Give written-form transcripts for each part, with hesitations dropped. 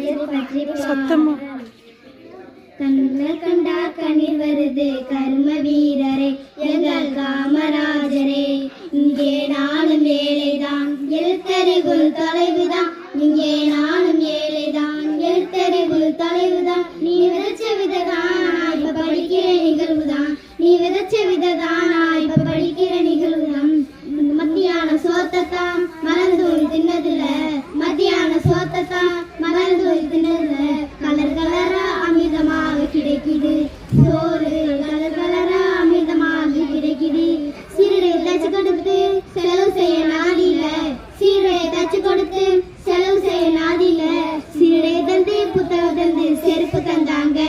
சத்தமா கண்கள் கண்டா கண்ணீர் வருது கர்ம வீரரே எங்கள் காமராஜரே. இங்கே நானும் ஏழைதான் எழுத்தறிவுள் தொலைவுதான், இங்கே நானும் ஏழைதான் எழுத்தறிவுள் தொலைவுதான். நீ விதைச்ச விததானா இப்ப படிக்கிற நிகழ்வுதான், நீ விதைச்ச விததானா இப்ப படிக்கிற நிகழ்வுதான். மத்தியான சோத்தத்தான் மலர்ந்தூள் தின்னதுல, மத்தியான சோத்தத்தான் மலர்ந்தூள் தின்னதுல. கலர் கலரா அமிர்தமாக கிடைக்குது சோறு, கலர் கலரா அமிர்தமாக கிடைக்குது. சீருடை தச்சு கொடுத்து செலவு செய்ய நாதில, சீருடை தச்சு கொடுத்து செலவு செய்ய நாதில. சீருடை தந்து புத்தகம் தந்து செருப்பு தந்தாங்க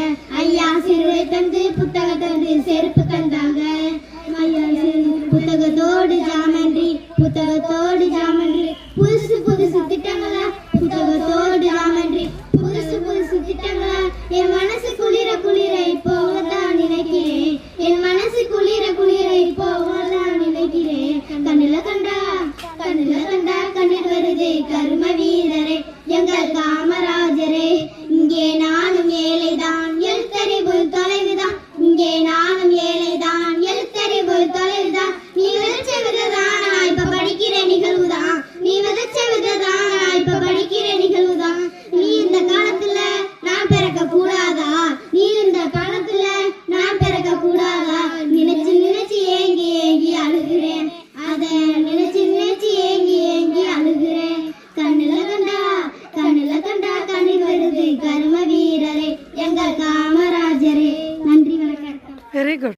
ஐயா, சீருடை தந்து புத்தகம் தந்து செருப்பு தந்தாங்க ஐயா. புத்தகத்தோடு ஜாமன்றி, புத்தகத்தோடு ஜாமன்றி, புதுசு புதுசு திட்டங்களா புத்தகத்தோடு ஜாமன்றி, புதுசு புதுசு திட்டங்களா. என் மனசு குளிர குளிர இப்போ தான் நினைக்கிறேன், என் மனசு குளிர குளிர இப்போ தான் நினைக்கிறேன். கண்ணுல கண்டா கண்ணீர் வருது கர்ம வீரரே எங்கள்